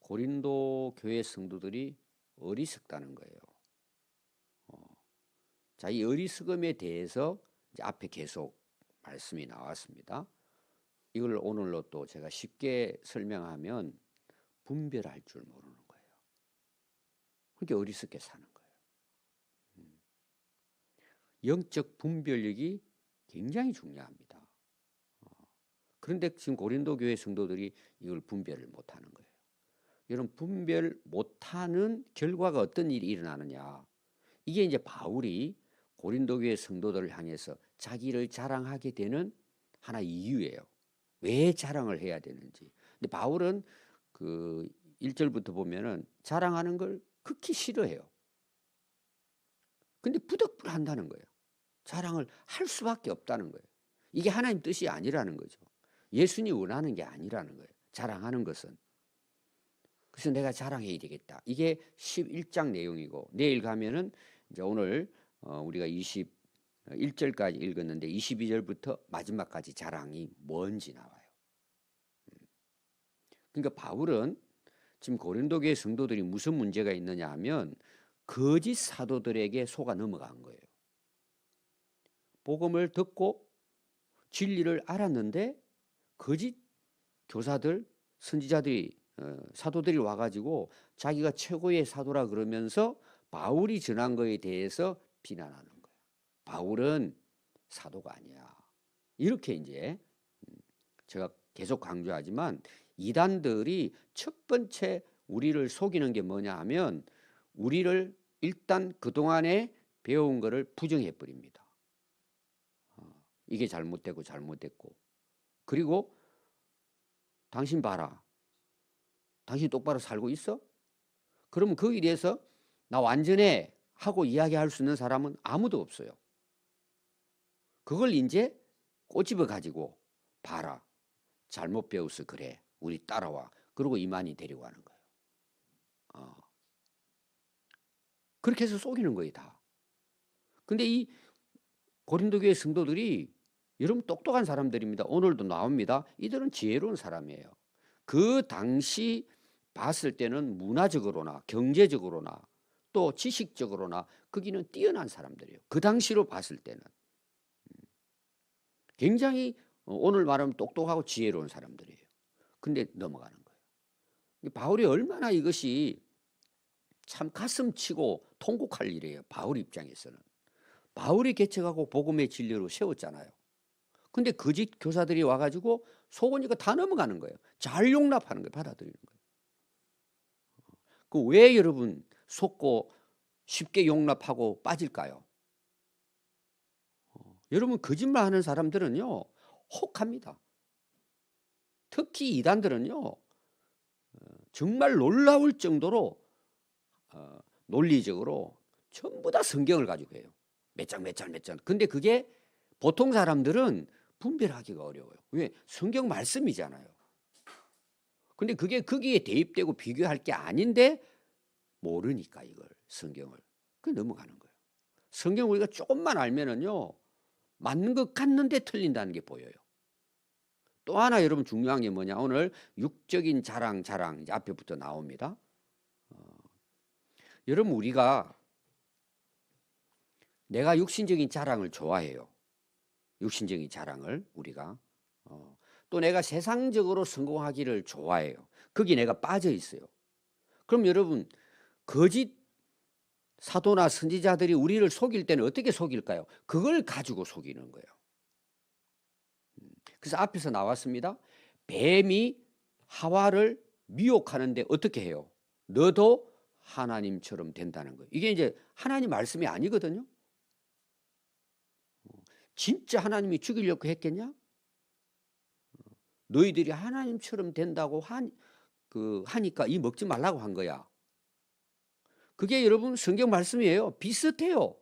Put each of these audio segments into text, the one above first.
고린도 교회 성도들이 어리석다는 거예요. 자, 이 어리석음에 대해서 이제 앞에 계속 말씀이 나왔습니다. 이걸 오늘로 또 제가 쉽게 설명하면 분별할 줄 모르는 거예요. 그러니까 어리석게 사는 거예요. 영적 분별력이 굉장히 중요합니다. 그런데 지금 고린도 교회 성도들이 이걸 분별을 못하는 거예요. 여러분, 분별 못하는 결과가 어떤 일이 일어나느냐? 이게 이제 바울이 고린도 교회 성도들을 향해서 자기를 자랑하게 되는 하나의 이유예요. 왜 자랑을 해야 되는지. 근데 바울은 그 1절부터 보면은 자랑하는 걸 극히 싫어해요. 근데 부득불 한다는 거예요. 자랑을 할 수밖에 없다는 거예요. 이게 하나님 뜻이 아니라는 거죠. 예수님이 원하는 게 아니라는 거예요. 자랑하는 것은. 그래서 내가 자랑해야 되겠다. 이게 11장 내용이고, 내일 가면은 이제 오늘 우리가 21절까지 읽었는데 22절부터 마지막까지 자랑이 뭔지 나와요. 그러니까 바울은 지금 고린도 교회 성도들이 무슨 문제가 있느냐 하면 거짓 사도들에게 속아 넘어간 거예요. 복음을 듣고 진리를 알았는데 거짓 교사들, 선지자들이 사도들이 와가지고 자기가 최고의 사도라 그러면서 바울이 전한 거에 대해서 비난하는 거예요. 바울은 사도가 아니야. 이렇게 이제 제가 계속 강조하지만 이단들이 첫 번째 우리를 속이는 게 뭐냐 하면 우리를 일단 그동안에 배운 거를 부정해 버립니다. 이게 잘못됐고 그리고 당신 봐라. 당신 똑바로 살고 있어? 그러면 거기에 대해서 나 완전해 하고 이야기할 수 있는 사람은 아무도 없어요. 그걸 이제 꼬집어 가지고 봐라. 잘못 배워서 그래. 우리 따라와. 그러고 이만희 데리고 가는 거예요. 그렇게 해서 속이는 거예요, 다. 근데 이 고린도 교회 성도들이 여러분 똑똑한 사람들입니다. 오늘도 나옵니다. 이들은 지혜로운 사람이에요. 그 당시 봤을 때는 문화적으로나 경제적으로나 또 지식적으로나 거기는 뛰어난 사람들이에요. 그 당시로 봤을 때는 굉장히 오늘 말하면 똑똑하고 지혜로운 사람들이에요. 근데 넘어가는 거예요. 바울이 얼마나 이것이 참 가슴 치고 통곡할 일이에요. 바울 입장에서는. 바울이 개척하고 복음의 진리로 세웠잖아요. 근데 거짓 교사들이 와가지고 속으니까 다 넘어가는 거예요. 잘 용납하는 거예요. 받아들이는 거예요. 그 왜 여러분 속고 쉽게 용납하고 빠질까요? 여러분 거짓말하는 사람들은요 혹합니다. 특히 이단들은요 정말 놀라울 정도로 논리적으로 전부 다 성경을 가지고 해요. 몇 장. 근데 그게 보통 사람들은 분별하기가 어려워요. 왜? 성경 말씀이잖아요. 근데 그게 거기에 대입되고 비교할 게 아닌데 모르니까 이걸 성경을. 그게 넘어가는 거예요. 성경 우리가 조금만 알면은요 맞는 것 같는데 틀린다는 게 보여요. 또 하나 여러분 중요한 게 뭐냐? 오늘 육적인 자랑 이제 앞에부터 나옵니다. 여러분 우리가 내가 육신적인 자랑을 좋아해요. 육신적인 자랑을 우리가 또 내가 세상적으로 성공하기를 좋아해요. 거기 내가 빠져 있어요. 그럼 여러분 거짓 사도나 선지자들이 우리를 속일 때는 어떻게 속일까요? 그걸 가지고 속이는 거예요. 그래서 앞에서 나왔습니다. 뱀이 하와를 미혹하는데 어떻게 해요? 너도 하나님처럼 된다는 거예요. 이게 이제 하나님 말씀이 아니거든요. 진짜 하나님이 죽이려고 했겠냐? 너희들이 하나님처럼 된다고 하니까 이 먹지 말라고 한 거야. 그게 여러분 성경 말씀이에요. 비슷해요.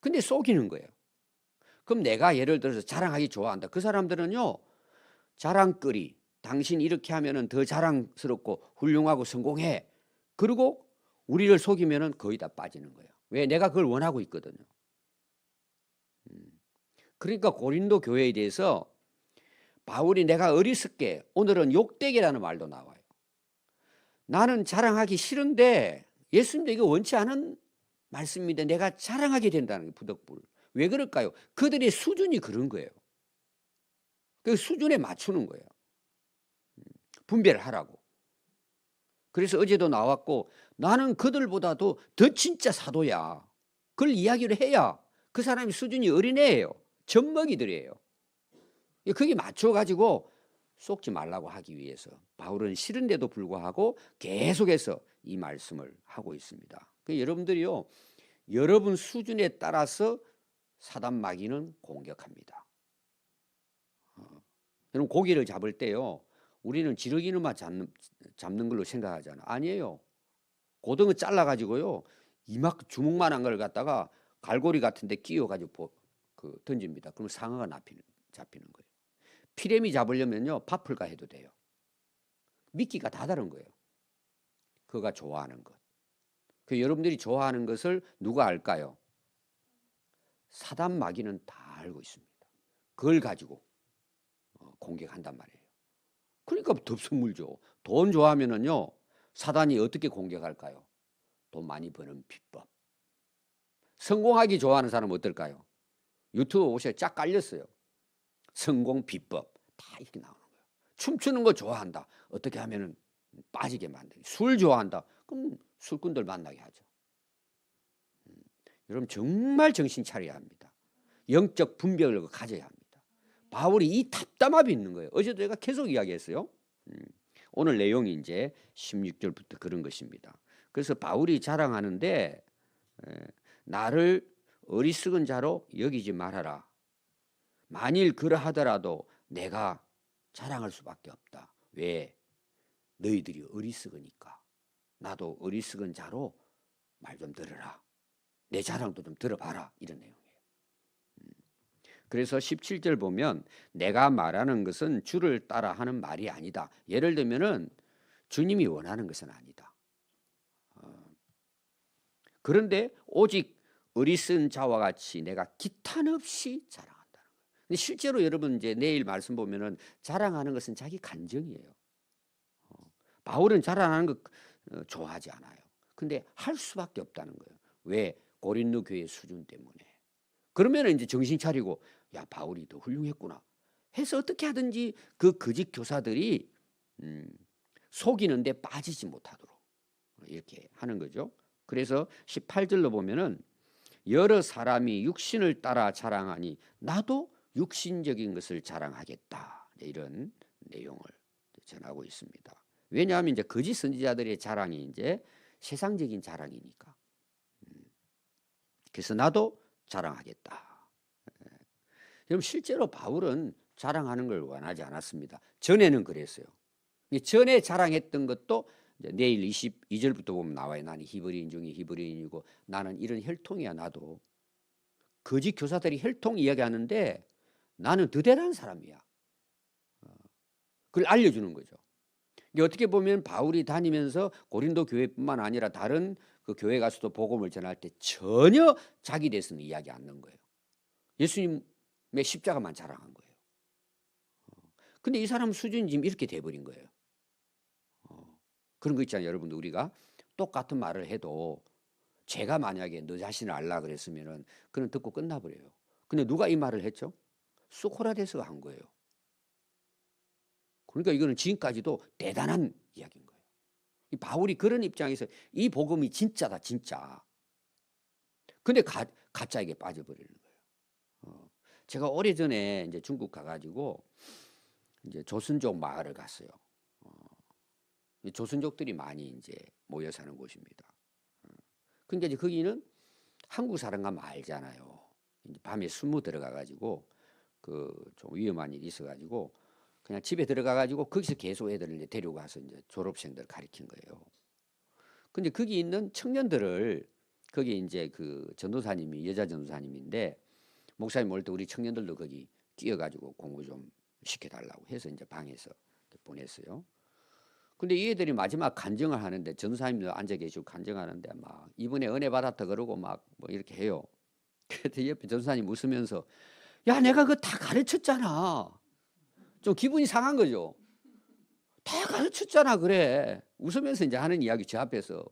근데 속이는 거예요. 그럼 내가 예를 들어서 자랑하기 좋아한다. 그 사람들은요. 자랑거리. 당신 이렇게 하면은 더 자랑스럽고 훌륭하고 성공해. 그리고 우리를 속이면은 거의 다 빠지는 거예요. 왜? 내가 그걸 원하고 있거든요. 그러니까 고린도 교회에 대해서 바울이 내가 어리석게 오늘은 욕되게라는 말도 나와요. 나는 자랑하기 싫은데 예수님도 이거 원치 않은 말씀인데 내가 자랑하게 된다는 게 부득불. 왜 그럴까요? 그들의 수준이 그런 거예요. 그 수준에 맞추는 거예요. 분별을 하라고. 그래서 어제도 나왔고 나는 그들보다도 더 진짜 사도야. 그걸 이야기를 해야 그 사람의 수준이 어린애예요. 젖먹이들이에요. 거기 맞춰가지고 속지 말라고 하기 위해서 바울은 싫은데도 불구하고 계속해서 이 말씀을 하고 있습니다. 여러분들이요, 여러분 수준에 따라서 사단 마귀는 공격합니다. 여러분 고기를 잡을 때요, 우리는 지렁이는만 잡는 걸로 생각하잖아. 아니에요. 고등어 잘라가지고요, 이만큼 주먹만한 걸 갖다가 갈고리 같은데 끼워가지고 던집니다. 그러면 상어가 잡히는 거예요. 피레미 잡으려면요, 파풀가 해도 돼요. 미끼가 다 다른 거예요. 그가 좋아하는 것. 여러분들이 좋아하는 것을 누가 알까요? 사단 마귀는 다 알고 있습니다. 그걸 가지고 공격한단 말이에요. 그러니까 덥석물죠. 돈 좋아하면은요, 사단이 어떻게 공격할까요? 돈 많이 버는 비법. 성공하기 좋아하는 사람은 어떨까요? 유튜브 보세요. 쫙 깔렸어요. 성공 비법 다 이렇게 나오는 거예요. 춤추는 거 좋아한다. 어떻게 하면은 빠지게 만들기. 술 좋아한다. 그럼 술꾼들 만나게 하죠. 여러분 정말 정신 차려야 합니다. 영적 분별을 가져야 합니다. 바울이 이 답답함이 있는 거예요. 어제도 제가 계속 이야기했어요. 오늘 내용이 이제 16절부터 그런 것입니다. 그래서 바울이 자랑하는데 나를 어리석은 자로 여기지 말아라. 만일 그러하더라도 내가 자랑할 수밖에 없다. 왜? 너희들이 어리석으니까. 나도 어리석은 자로 말 좀 들어라. 내 자랑도 좀 들어봐라. 이런 내용이에요. 그래서 17절 보면 내가 말하는 것은 주를 따라 하는 말이 아니다. 예를 들면은 주님이 원하는 것은 아니다. 그런데 오직 어리석은 자와 같이 내가 기탄 없이 자랑한다는 거예요. 근데 실제로 여러분 이제 내일 말씀 보면은 자랑하는 것은 자기 감정이에요. 바울은 자랑하는 거 좋아하지 않아요. 근데 할 수밖에 없다는 거예요. 왜? 고린도 교회 수준 때문에. 그러면 이제 정신 차리고 야 바울이 더 훌륭했구나 해서 어떻게 하든지 그 거짓 교사들이 속이는데 빠지지 못하도록 이렇게 하는 거죠. 그래서 18절로 보면은 여러 사람이 육신을 따라 자랑하니 나도 육신적인 것을 자랑하겠다. 이런 내용을 전하고 있습니다. 왜냐하면 이제 거짓 선지자들의 자랑이 이제 세상적인 자랑이니까. 그래서 나도 자랑하겠다. 그럼 실제로 바울은 자랑하는 걸 원하지 않았습니다. 전에는 그랬어요. 전에 자랑했던 것도 내일 22절부터 보면 나와요. 나는 히브리인 중에 히브리인이고 나는 이런 혈통이야. 나도 거짓 교사들이 혈통 이야기하는데 나는 더 대단한 사람이야. 그걸 알려주는 거죠. 어떻게 보면 바울이 다니면서 고린도 교회뿐만 아니라 다른 그 교회 가서도 복음을 전할 때 전혀 자기 대해서는 이야기 않는 거예요. 예수님의 십자가만 자랑한 거예요. 근데 이 사람 수준이 지금 이렇게 돼버린 거예요. 그런 거 있잖아요. 여러분들 우리가 똑같은 말을 해도 제가 만약에 너 자신을 알라 그랬으면은 그는 듣고 끝나버려요. 근데 누가 이 말을 했죠? 소크라테스가 한 거예요. 그러니까 이거는 지금까지도 대단한 이야기인 거예요. 이 바울이 그런 입장에서 이 복음이 진짜다 진짜. 근데 가짜에게 빠져버리는 거예요. 제가 오래전에 이제 중국 가가지고 이제 조선족 마을을 갔어요. 조선족들이 많이 이제 모여 사는 곳입니다. 그러니까 이제 거기는 한국 사람 가면 알잖아요. 이제 밤에 숨어 들어가가지고 그 좀 위험한 일이 있어가지고 그냥 집에 들어가가지고 거기서 계속 애들을 이제 데리고 가서 이제 졸업생들 가르친 거예요. 근데 거기 있는 청년들을 거기 이제 그 전도사님이 여자 전도사님인데 목사님 올 때 우리 청년들도 거기 끼어가지고 공부 좀 시켜달라고 해서 이제 방에서 보냈어요. 근데 이 애들이 마지막 간증을 하는데 전도사님도 앉아 계시고 간증하는데 막 이번에 은혜 받았다 그러고 막 뭐 이렇게 해요. 그때 옆에 전도사님 웃으면서 야 내가 그거 다 가르쳤잖아. 좀 기분이 상한 거죠. 다 가르쳤잖아 그래. 웃으면서 이제 하는 이야기 저 앞에서.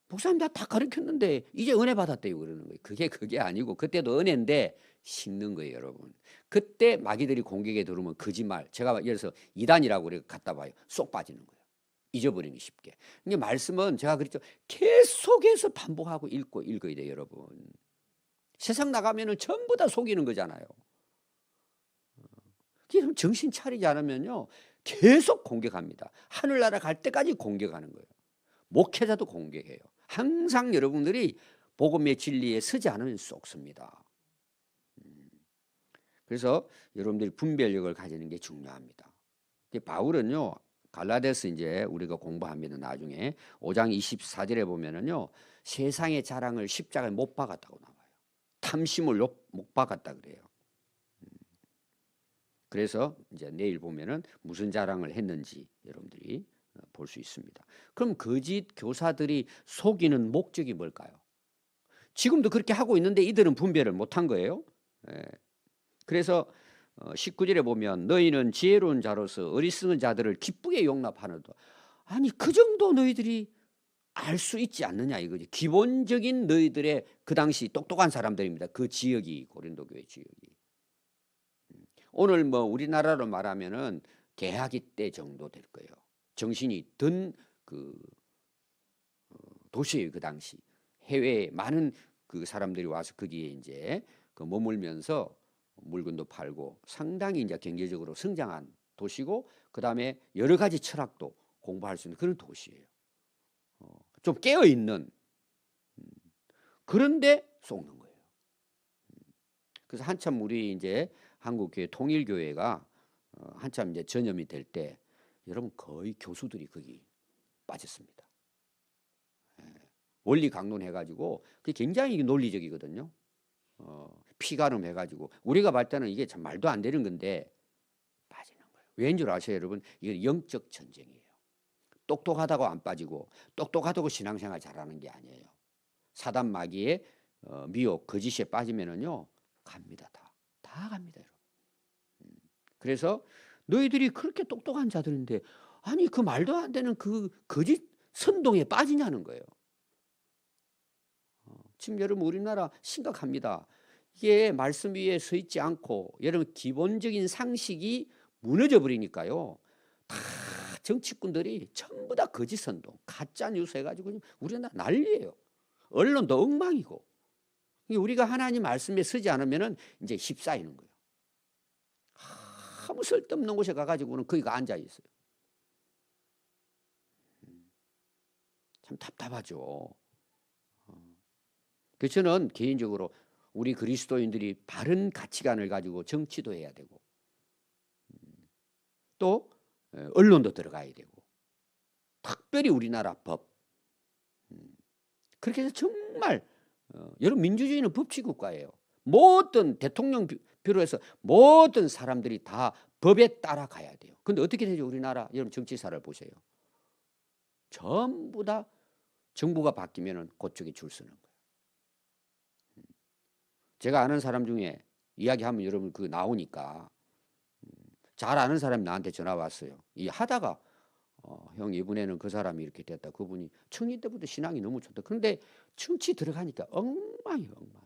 목사님 나 다 가르쳤는데 이제 은혜 받았대요 그러는 거예요. 그게 아니고 그때도 은혜인데 식는 거예요 여러분. 그때 마귀들이 공격에 들어오면 거짓말. 제가 예를 들어서 이단이라고 그래 갖다 봐요. 쏙 빠지는 거예요. 잊어버리기 쉽게. 이게 말씀은 제가 그랬죠. 계속해서 반복하고 읽어야 돼요 여러분. 세상 나가면은 전부 다 속이는 거잖아요. 그럼 정신 차리지 않으면요 계속 공격합니다. 하늘나라 갈 때까지 공격하는 거예요. 목회자도 공격해요. 항상 여러분들이 복음의 진리에 서지 않으면 쏙습니다. 그래서 여러분들이 분별력을 가지는 게 중요합니다. 바울은요 갈라디아서 이제 우리가 공부하면 나중에 5장 24절에 보면은요 세상의 자랑을 십자가에 못 박았다고 나와요. 탐심을 못 박았다 그래요. 그래서 이제 내일 보면은 무슨 자랑을 했는지 여러분들이 볼 수 있습니다. 그럼 거짓 교사들이 속이는 목적이 뭘까요? 지금도 그렇게 하고 있는데 이들은 분별을 못한 거예요. 그래서 19절에 보면 너희는 지혜로운 자로서 어리석은 자들을 기쁘게 용납하는도. 아니 그 정도 너희들이 알 수 있지 않느냐 이거지. 기본적인 너희들의 그 당시 똑똑한 사람들입니다. 그 지역이 고린도 교회 지역이. 오늘 뭐 우리나라로 말하면은 개하기 때 정도 될 거예요. 정신이 든 그 도시예요 그 당시. 해외에 많은 그 사람들이 와서 거기에 이제 그 머물면서 물건도 팔고 상당히 이제 경제적으로 성장한 도시고 그 다음에 여러 가지 철학도 공부할 수 있는 그런 도시예요. 좀 깨어 있는 그런데 속는 거예요. 그래서 한참 우리 이제 한국교회 통일교회가 한참 이제 전염이 될 때 여러분 거의 교수들이 거기 빠졌습니다. 원리 강론해가지고 그게 굉장히 논리적이거든요. 피가름 해가지고 우리가 볼 때는 이게 참 말도 안 되는 건데 빠지는 거예요. 왜인 줄 아세요 여러분? 이건 영적 전쟁이에요. 똑똑하다고 안 빠지고 똑똑하다고 신앙생활 잘하는 게 아니에요. 사단 마귀의 미혹 거짓에 빠지면은요 갑니다. 다 갑니다 여러분. 그래서 너희들이 그렇게 똑똑한 자들인데 아니 그 말도 안 되는 그 거짓 선동에 빠지냐는 거예요. 지금 여러분 우리나라 심각합니다. 이게 말씀 위에 서 있지 않고 여러분 기본적인 상식이 무너져 버리니까요. 다 정치꾼들이 전부 다 거짓 선동, 가짜 뉴스 해가지고 우리나라 난리예요. 언론도 엉망이고 우리가 하나님 말씀에 서지 않으면은 이제 휩싸이는 거예요. 아무 쓸데없는 곳에 가가지고는 거기가 앉아 있어요. 참 답답하죠. 그래서 저는 개인적으로 우리 그리스도인들이 바른 가치관을 가지고 정치도 해야 되고 또 언론도 들어가야 되고 특별히 우리나라 법 그렇게 해서 정말 여러분 민주주의는 법치국가예요. 모든 대통령 비롯해서 모든 사람들이 다 법에 따라가야 돼요. 근데 어떻게 되죠 우리나라 여러분 정치사를 보세요. 전부 다 정부가 바뀌면은 그쪽에 줄 서는 거예요. 제가 아는 사람 중에 이야기하면 여러분 그 나오니까 잘 아는 사람이 나한테 전화 왔어요. 이 하다가 형 이번에는 그 사람이 이렇게 됐다. 그분이 청년 때부터 신앙이 너무 좋다. 그런데 정치 들어가니까 엉망이에요. 엉망.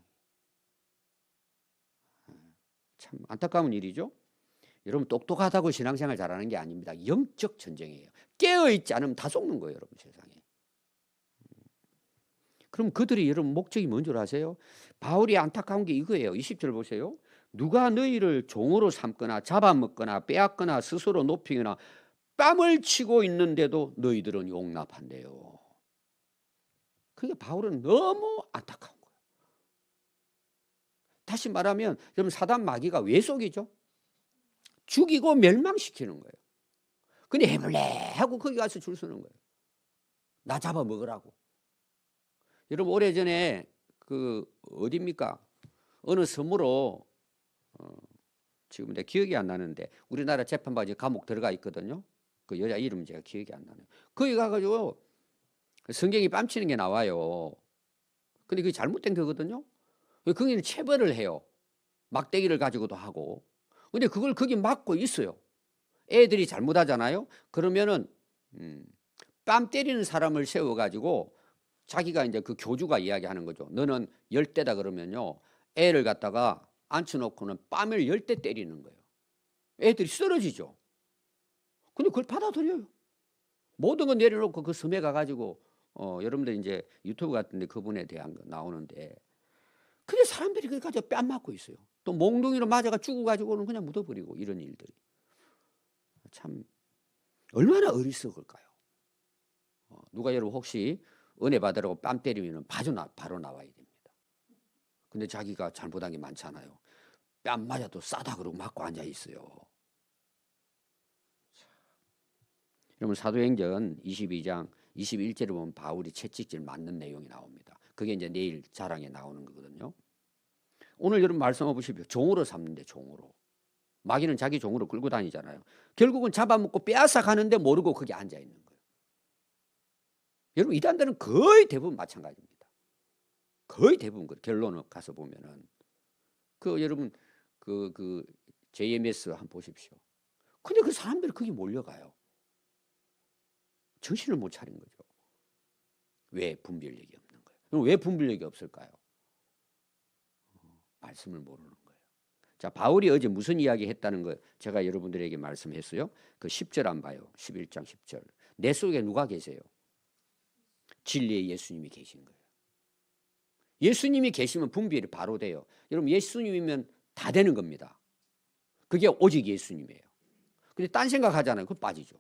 참 안타까운 일이죠. 여러분 똑똑하다고 신앙생활 잘하는 게 아닙니다. 영적 전쟁이에요. 깨어있지 않으면 다 속는 거예요. 여러분 세상에. 그럼 그들이 여러분 목적이 뭔 줄 아세요? 바울이 안타까운 게 이거예요. 20절 보세요. 누가 너희를 종으로 삼거나 잡아먹거나 빼앗거나 스스로 높이거나 뺨을 치고 있는데도 너희들은 용납한대요. 그러니까 바울은 너무 안타까운 거예요. 다시 말하면 여러분 사단 마귀가 왜 속이죠? 죽이고 멸망시키는 거예요. 근데 해볼래 하고 거기 가서 줄 서는 거예요. 나 잡아먹으라고. 여러분 오래전에 그 어디입니까? 어느 섬으로 지금 내 기억이 안 나는데 우리나라 재판부가 감옥 들어가 있거든요. 그 여자 이름 제가 기억이 안 나네요. 거기 가가지고 성경이 뺨치는 게 나와요. 근데 그게 잘못된 거거든요. 거기는 체벌을 해요. 막대기를 가지고도 하고. 근데 그걸 거기 막고 있어요. 애들이 잘못하잖아요. 그러면은 뺨 때리는 사람을 세워가지고 자기가 이제 그 교주가 이야기하는 거죠. 너는 10대다 그러면요, 애를 갖다가 앉혀놓고는 뺨을 10대 때리는 거예요. 애들이 쓰러지죠. 근데 그걸 받아들여요. 모든 거 내려놓고 그 섬에 가가지고 여러분들 이제 유튜브 같은데 그분에 대한 거 나오는데, 근데 사람들이 그걸 가지고 뺨 맞고 있어요. 또 몽둥이로 맞아가 죽어가지고는 그냥 묻어버리고, 이런 일들이 참 얼마나 어리석을까요? 누가 여러분 혹시 은혜 받으라고 뺨 때리면 바로 나와야 됩니다. 근데 자기가 잘못한 게 많잖아요. 뺨 맞아도 싸다 그러고 맞고 앉아 있어요. 여러분 사도행전 22장 21절에 보면 바울이 채찍질 맞는 내용이 나옵니다. 그게 이제 내일 자랑에 나오는 거거든요. 오늘 여러분 말씀 보십시오. 종으로 삼는데, 종으로. 마귀는 자기 종으로 끌고 다니잖아요. 결국은 잡아먹고 빼앗아 가는데 모르고 거기 앉아 있는 거예요. 여러분 이단들은 거의 대부분 마찬가지입니다. 거의 대부분 결론을 가서 보면은 여러분 그 JMS 한번 보십시오. 근데 그 사람들이 거기 몰려가요. 정신을 못 차린 거죠. 왜 분별력이 없는 거예요? 그럼 왜 분별력이 없을까요? 말씀을 모르는 거예요. 자, 바울이 어제 무슨 이야기 했다는 거 제가 여러분들에게 말씀했어요. 그 10절 안 봐요. 11장 10절. 내 속에 누가 계세요? 진리의 예수님이 계신 거예요. 예수님이 계시면 분별이 바로 돼요. 여러분 예수님이면 다 되는 겁니다. 그게 오직 예수님이에요. 근데 딴 생각하잖아요. 그거 빠지죠.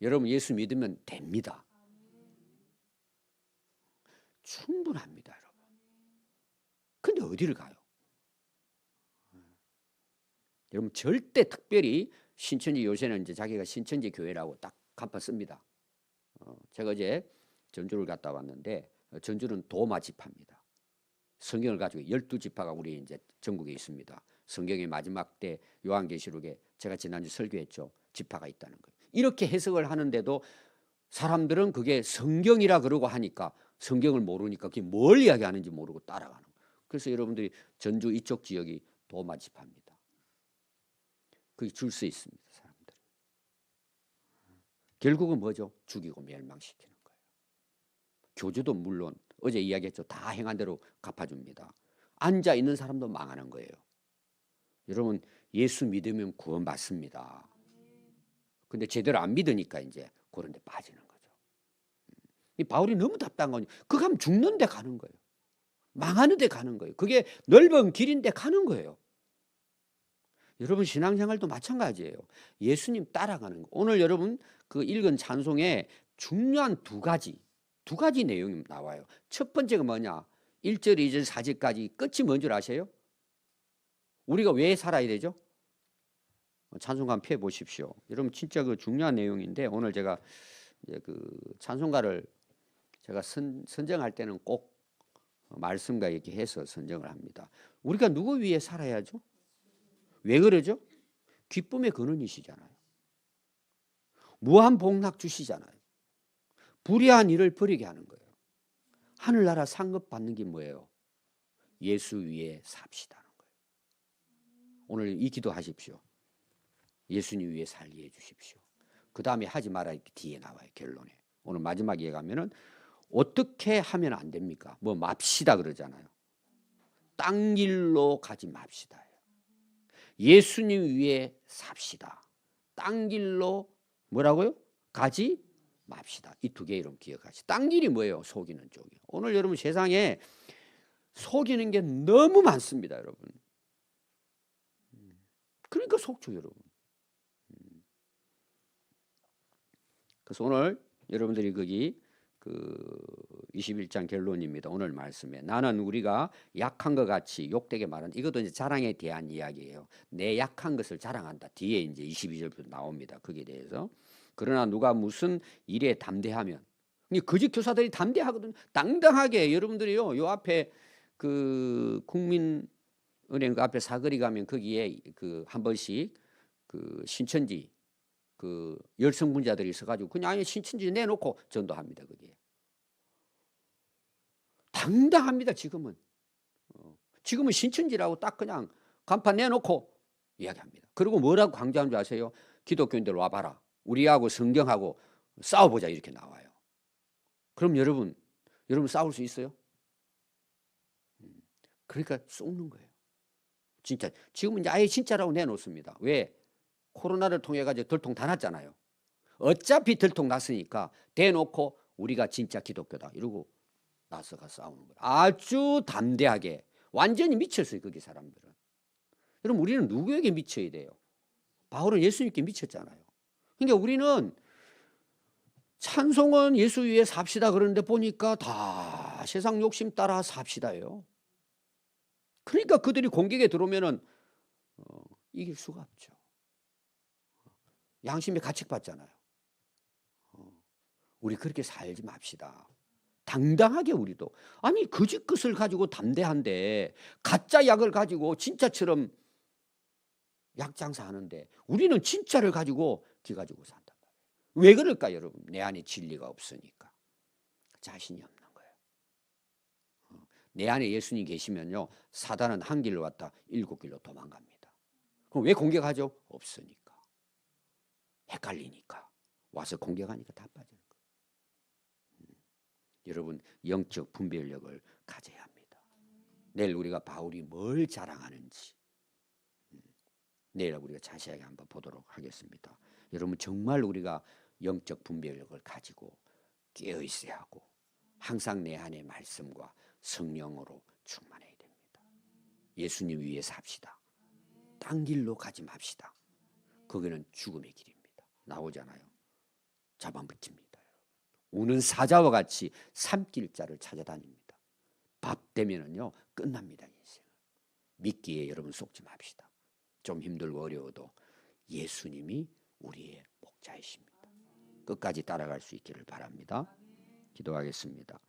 여러분 예수 믿으면 됩니다. 충분합니다, 여러분. 근데 어디를 가요? 여러분 절대 특별히 신천지, 요새는 이제 자기가 신천지 교회라고 딱 간판 씁니다. 제가 어제 전주를 갔다 왔는데 전주는 도마 지파입니다. 성경을 가지고 12지파가 우리 이제 전국에 있습니다. 성경의 마지막 때 요한계시록에 제가 지난주 설교했죠. 지파가 있다는 거예요. 이렇게 해석을 하는데도 사람들은 그게 성경이라 그러고 하니까, 성경을 모르니까 그게 뭘 이야기하는지 모르고 따라가는 거예요. 그래서 여러분들이 전주 이쪽 지역이 도마 지파입니다. 그게 줄 수 있습니다, 사람들. 결국은 뭐죠? 죽이고 멸망시키는 거예요. 교주도 물론 어제 이야기했죠. 다 행한 대로 갚아줍니다. 앉아 있는 사람도 망하는 거예요. 여러분 예수 믿으면 구원받습니다. 근데 제대로 안 믿으니까 이제 그런 데 빠지는 거죠. 이 바울이 너무 답답한 거니, 그 가면 죽는 데 가는 거예요. 망하는 데 가는 거예요. 그게 넓은 길인데 가는 거예요. 여러분 신앙생활도 마찬가지예요. 예수님 따라가는 거. 오늘 여러분 그 읽은 찬송에 중요한 두 가지 내용이 나와요. 첫 번째가 뭐냐? 1절, 2절, 4절까지 끝이 뭔 줄 아세요? 우리가 왜 살아야 되죠? 찬송가 한번 펴 보십시오. 여러분 진짜 그 중요한 내용인데, 오늘 제가 이제 그 찬송가를 제가 선정할 때는 꼭 말씀과 이렇게 해서 선정을 합니다. 우리가 누구 위해 살아야죠? 왜 그러죠? 기쁨의 근원이시잖아요. 무한 복락 주시잖아요. 불의한 일을 버리게 하는 거예요. 하늘나라 상급 받는 게 뭐예요? 예수 위에 삽시다는 거예요. 오늘 이 기도하십시오. 예수님 위에 살게 해주십시오. 그 다음에 하지 마라 이렇게 뒤에 나와요, 결론에. 오늘 마지막에 가면은 어떻게 하면 안 됩니까? 뭐 맙시다 그러잖아요. 땅 길로 가지 맙시다. 예수님 위에 삽시다. 땅 길로 뭐라고요? 가지 맙시다. 이 두 개 이름 기억하시죠. 땅 길이 뭐예요? 속이는 쪽이요. 오늘 여러분 세상에 속이는 게 너무 많습니다, 여러분. 그러니까 속죠, 여러분. 그래서 오늘 여러분들이 거기 그 21장 결론입니다. 오늘 말씀에 나는 우리가 약한 것 같이 욕되게 말한다. 이것도 이제 자랑에 대한 이야기예요. 내 약한 것을 자랑한다. 뒤에 이제 22절부터 나옵니다. 거기에 대해서. 그러나 누가 무슨 일에 담대하면, 거짓 교사들이 담대하거든. 당당하게 여러분들이요. 요 앞에 그 국민은행 그 앞에 사거리 가면 거기에 그 한 번씩 그 신천지 그 열성분자들이 있어가지고 그냥 아예 신천지 내놓고 전도합니다. 거기에 당당합니다. 지금은 신천지라고 딱 그냥 간판 내놓고 이야기합니다. 그리고 뭐라고 강조하는 줄 아세요? 기독교인들 와봐라. 우리하고 성경하고 싸워보자 이렇게 나와요. 그럼 여러분 싸울 수 있어요? 그러니까 쏘는 거예요. 진짜 지금은 이제 아예 진짜라고 내놓습니다. 왜? 코로나를 통해 가지고 들통 다 났잖아요. 어차피 들통 났으니까 대놓고 우리가 진짜 기독교다 이러고 나서가 싸우는 거예요. 아주 담대하게 완전히 미쳤어요. 거기 사람들은. 여러분 우리는 누구에게 미쳐야 돼요? 바울은 예수님께 미쳤잖아요. 그러니까 우리는 찬송은 예수 위에 삽시다 그러는데 보니까 다 세상 욕심 따라 삽시다예요. 그러니까 그들이 공격에 들어오면은 이길 수가 없죠. 양심의 가책받잖아요. 우리 그렇게 살지 맙시다. 당당하게 우리도. 아니 거짓 것을 가지고 담대한데 가짜 약을 가지고 진짜처럼 약 장사하는데 우리는 진짜를 가지고 기 가지고 산단 말이에요. 왜 그럴까 여러분? 내 안에 진리가 없으니까. 자신이 없는 거예요. 내 안에 예수님 계시면요. 사단은 한 길로 왔다 7길로 도망갑니다. 그럼 왜 공격하죠? 없으니까. 헷갈리니까. 와서 공격하니까 다 빠지는 거예요. 여러분 영적 분별력을 가져야 합니다. 내일 우리가 바울이 뭘 자랑하는지 내일 우리가 자세하게 한번 보도록 하겠습니다. 여러분 정말 우리가 영적 분별력을 가지고 깨어 있어야 하고 항상 내 안에 말씀과 성령으로 충만해야 됩니다. 예수님 위에 삽시다. 딴 길로 가지 맙시다. 거기는 죽음의 길입니다. 나오잖아요. 잡아먹힙니다. 우는 사자와 같이 삼킬 자를 찾아다닙니다. 밥 되면은요 끝납니다. 인생은. 미끼에 여러분 속지 맙시다. 좀 힘들고 어려워도 예수님이 우리의 목자이십니다. 끝까지 따라갈 수 있기를 바랍니다. 기도하겠습니다.